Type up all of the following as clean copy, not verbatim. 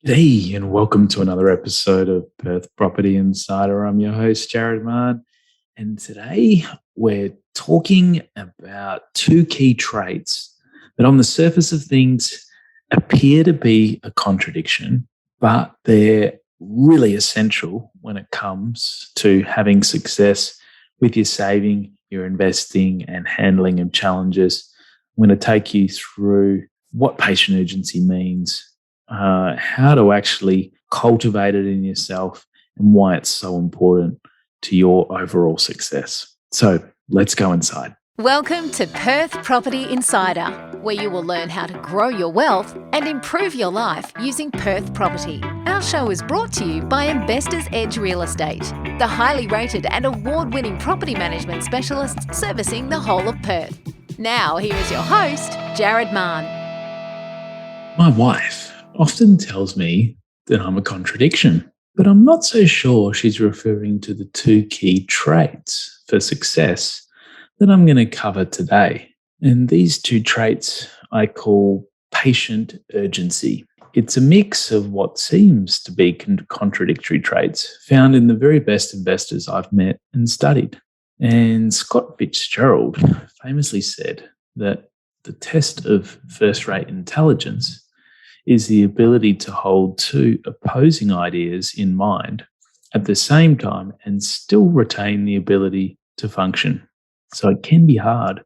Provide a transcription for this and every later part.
Hey, and welcome to another episode of Perth Property Insider. I'm your host, Jared Mann, and today we're talking about two key traits that, on the surface of things, appear to be a contradiction, but they're really essential when it comes to having success with your saving, your investing, and handling of challenges. I'm going to take you through what patient urgency means, how to actually cultivate it in yourself, and why it's so important to your overall success. So let's go inside. Welcome to Perth Property Insider, where you will learn how to grow your wealth and improve your life using Perth Property. Our show is brought to you by Investors Edge Real Estate, the highly rated and award-winning property management specialists servicing the whole of Perth. Now, here is your host, Jared Mann. My wife often tells me that I'm a contradiction, but I'm not so sure she's referring to the two key traits for success that I'm going to cover today. And these two traits I call patient urgency. It's a mix of what seems to be contradictory traits found in the very best investors I've met and studied. And Scott Fitzgerald famously said that the test of first-rate intelligence is the ability to hold two opposing ideas in mind at the same time and still retain the ability to function. So it can be hard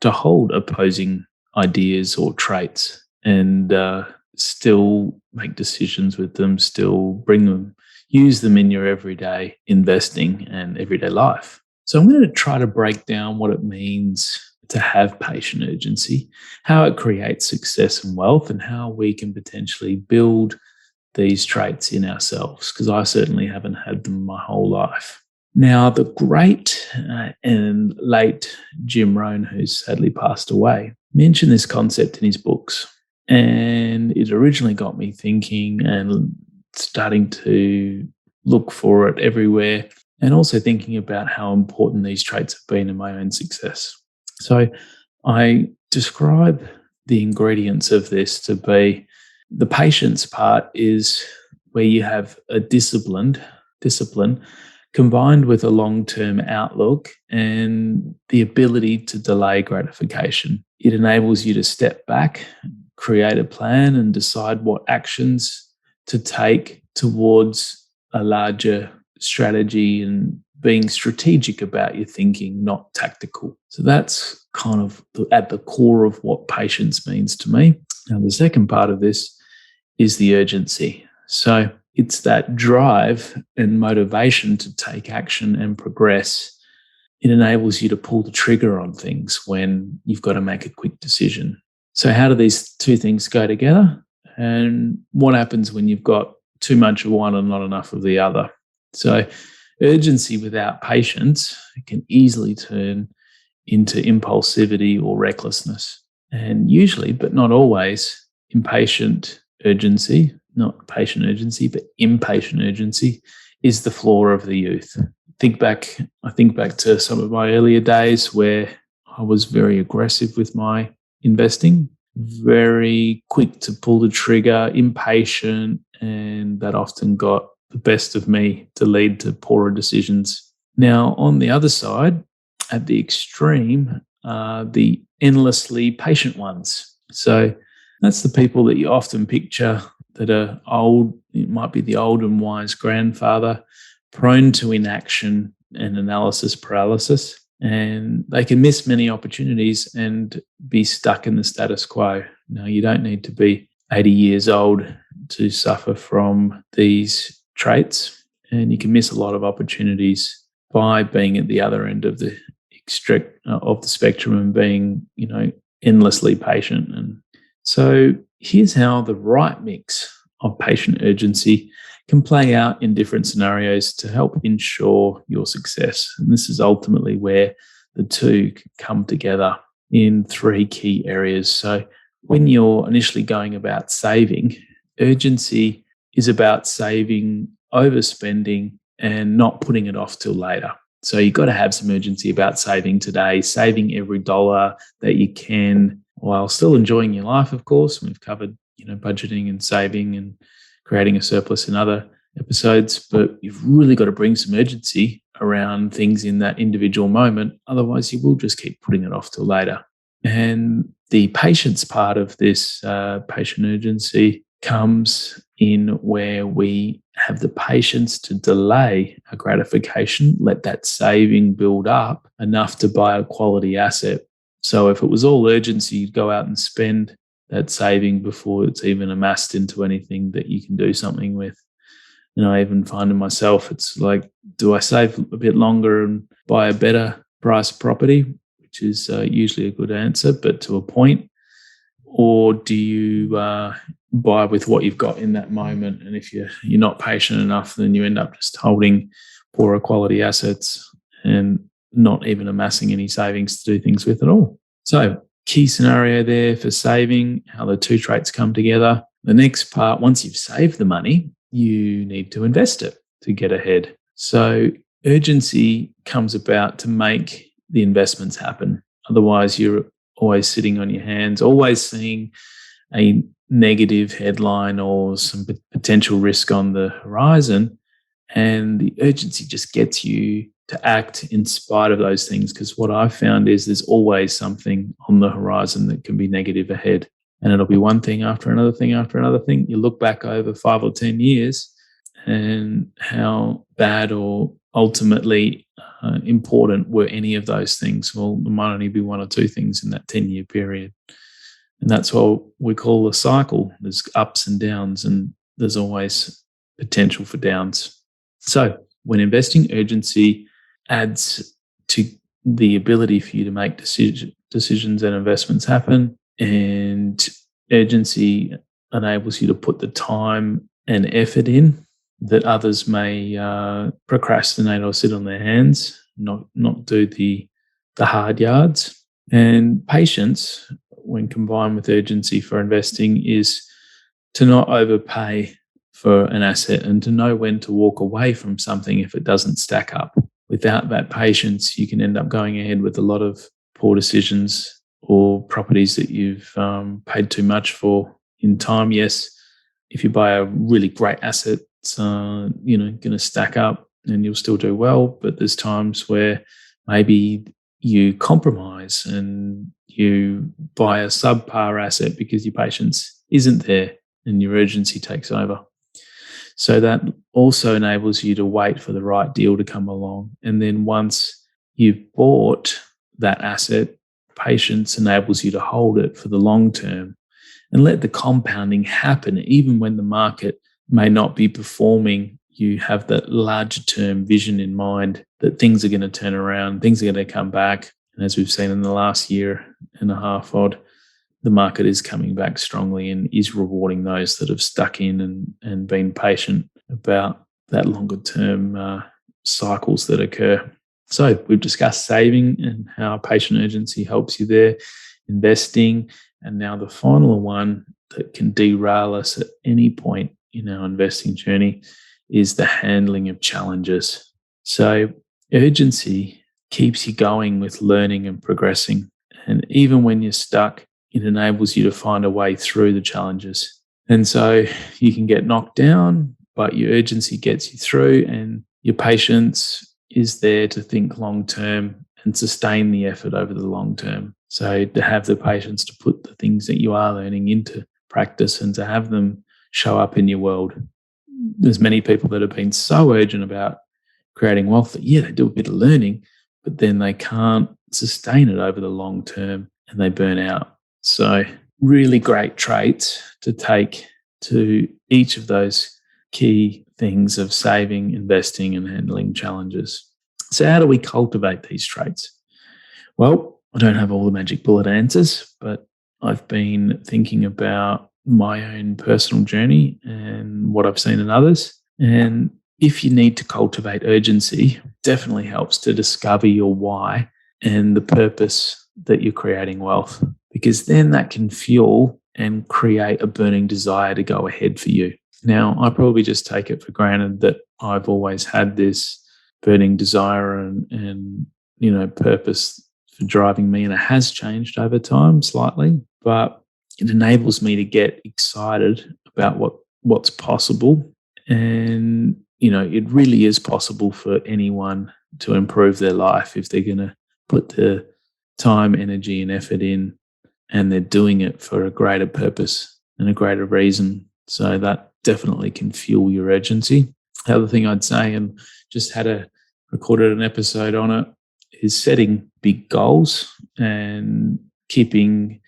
to hold opposing ideas or traits and still make decisions with them, still use them in your everyday investing and everyday life. So I'm going to try to break down what it means to have patient urgency, how it creates success and wealth, and how we can potentially build these traits in ourselves, because I certainly haven't had them my whole life. Now, the great and late Jim Rohn, who's sadly passed away, mentioned this concept in his books, and it originally got me thinking and starting to look for it everywhere, and also thinking about how important these traits have been in my own success. So I describe the ingredients of this to be the patience part is where you have a discipline combined with a long-term outlook and the ability to delay gratification. It enables you to step back, create a plan, and decide what actions to take towards a larger strategy and being strategic about your thinking, not tactical. So that's kind of at the core of what patience means to me. Now, the second part of this is the urgency. So it's that drive and motivation to take action and progress. It enables you to pull the trigger on things when you've got to make a quick decision. So how do these two things go together? And what happens when you've got too much of one and not enough of the other? So urgency without patience can easily turn into impulsivity or recklessness. And usually, but not always, impatient urgency, not patient urgency, but impatient urgency is the flaw of the youth. I think back to some of my earlier days where I was very aggressive with my investing, very quick to pull the trigger, impatient, and that often got the best of me to lead to poorer decisions. Now, on the other side, at the extreme, are the endlessly patient ones. So that's the people that you often picture that are old. It might be the old and wise grandfather, prone to inaction and analysis paralysis. And they can miss many opportunities and be stuck in the status quo. Now, you don't need to be 80 years old to suffer from these traits, and you can miss a lot of opportunities by being at the other end of the spectrum and being, endlessly patient. And so here's how the right mix of patient urgency can play out in different scenarios to help ensure your success. And this is ultimately where the two come together in three key areas. So when you're initially going about saving, urgency is about saving, overspending, and not putting it off till later. So you've got to have some urgency about saving today, saving every dollar that you can while still enjoying your life, of course. We've covered, budgeting and saving and creating a surplus in other episodes, but you've really got to bring some urgency around things in that individual moment. Otherwise, you will just keep putting it off till later. And the patience part of this patient urgency comes in where we have the patience to delay a gratification, let that saving build up enough to buy a quality asset. So if it was all urgency, you'd go out and spend that saving before it's even amassed into anything that you can do something with. I even find in myself, it's like, do I save a bit longer and buy a better price property, which is usually a good answer, but to a point, or do you buy with what you've got in that moment? And if you're not patient enough, then you end up just holding poorer quality assets and not even amassing any savings to do things with at all. So key scenario there for saving, how the two traits come together. The next part, once you've saved the money, you need to invest it to get ahead. So urgency comes about to make the investments happen. Otherwise, you're always sitting on your hands, always seeing a negative headline or some potential risk on the horizon. And the urgency just gets you to act in spite of those things, because what I've found is there's always something on the horizon that can be negative ahead. And it'll be one thing after another thing after another thing. You look back over 5 or 10 years and how bad or ultimately important were any of those things. Well, there might only be 1 or 2 things in that 10-year period. And that's what we call a cycle. There's ups and downs, and there's always potential for downs. So when investing, urgency adds to the ability for you to make decisions and investments happen. And urgency enables you to put the time and effort in that others may procrastinate or sit on their hands, not do the hard yards. And patience, when combined with urgency for investing, is to not overpay for an asset and to know when to walk away from something if it doesn't stack up. Without that patience, you can end up going ahead with a lot of poor decisions or properties that you've paid too much for in time. Yes, if you buy a really great asset, it's going to stack up and you'll still do well. But there's times where maybe you compromise and you buy a subpar asset because your patience isn't there and your urgency takes over. So that also enables you to wait for the right deal to come along. And then once you've bought that asset, patience enables you to hold it for the long term and let the compounding happen. Even when the market may not be performing, you have that larger term vision in mind that things are going to turn around, things are going to come back. And as we've seen in the last year and a half odd, the market is coming back strongly and is rewarding those that have stuck in and been patient about that longer term cycles that occur. So we've discussed saving and how patient urgency helps you there, investing, and now the final one that can derail us at any point in our investing journey is the handling of challenges. So urgency keeps you going with learning and progressing. And even when you're stuck, it enables you to find a way through the challenges. And so you can get knocked down, but your urgency gets you through, and your patience is there to think long term and sustain the effort over the long term. So to have the patience to put the things that you are learning into practice and to have them show up in your world. There's many people that have been so urgent about creating wealth that, they do a bit of learning, but then they can't sustain it over the long term and they burn out. So really great traits to take to each of those key things of saving, investing, and handling challenges. So how do we cultivate these traits? Well, I don't have all the magic bullet answers, but I've been thinking about my own personal journey and what I've seen in others. And if you need to cultivate urgency, it definitely helps to discover your why and the purpose that you're creating wealth, because then that can fuel and create a burning desire to go ahead for you. Now, I probably just take it for granted that I've always had this burning desire and purpose for driving me, and it has changed over time slightly, but it enables me to get excited about what what's possible. And, it really is possible for anyone to improve their life if they're going to put the time, energy, and effort in, and they're doing it for a greater purpose and a greater reason. So that definitely can fuel your urgency. The other thing I'd say, and just recorded an episode on it, is setting big goals and keeping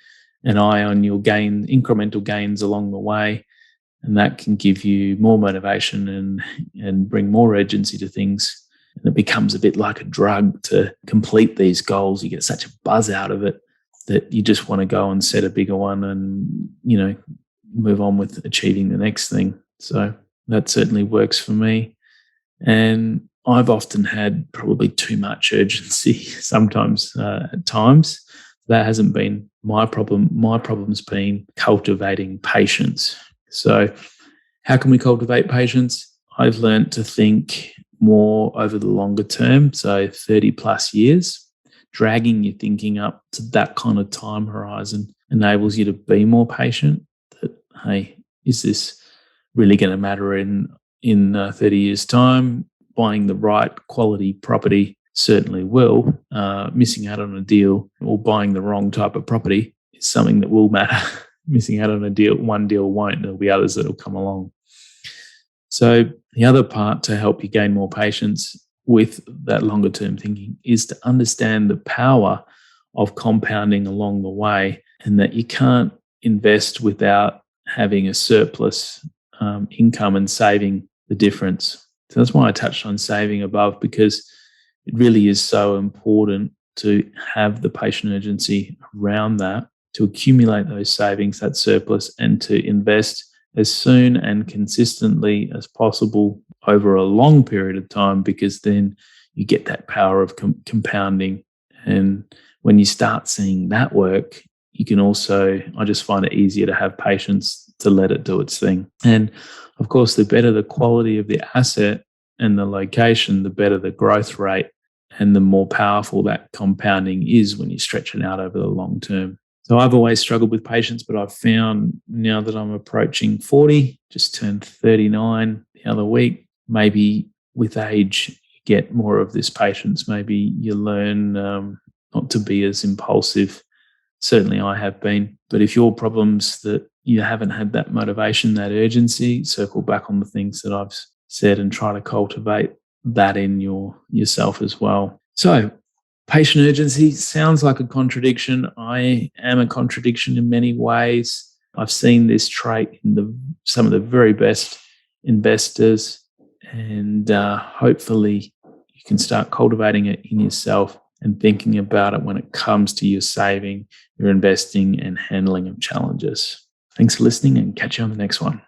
an eye on your incremental gains along the way. And that can give you more motivation and bring more urgency to things. And it becomes a bit like a drug to complete these goals. You get such a buzz out of it that you just want to go and set a bigger one and, move on with achieving the next thing. So that certainly works for me. And I've often had probably too much urgency sometimes at times. That hasn't been my problem. My problem's been cultivating patience. So how can we cultivate patience? I've learned to think more over the longer term, so 30 plus years. Dragging your thinking up to that kind of time horizon enables you to be more patient. That, hey, is this really going to matter in 30 years' time? Buying the right quality property certainly will. Missing out on a deal or buying the wrong type of property is something that will matter. Missing out on a deal, one deal won't. There'll be others that will come along. So the other part to help you gain more patience with that longer term thinking is to understand the power of compounding along the way, and that you can't invest without having a surplus income and saving the difference. So that's why I touched on saving above, because it really is so important to have the patient urgency around that, to accumulate those savings, that surplus, and to invest as soon and consistently as possible over a long period of time, because then you get that power of compounding. And when you start seeing that work, you can also, I just find it easier to have patience to let it do its thing. And of course, the better the quality of the asset and the location, the better the growth rate and the more powerful that compounding is when you stretch it out over the long term. So I've always struggled with patience, but I've found now that I'm approaching 40, just turned 39 the other week, maybe with age, you get more of this patience. Maybe you learn not to be as impulsive. Certainly I have been. But if your problem's that you haven't had that motivation, that urgency, circle back on the things that I've said and try to cultivate that in yourself as well. So patient urgency sounds like a contradiction. I am a contradiction in many ways. I've seen this trait in some of the very best investors, and hopefully you can start cultivating it in yourself and thinking about it when it comes to your saving, your investing, and handling of challenges. Thanks for listening, and catch you on the next one.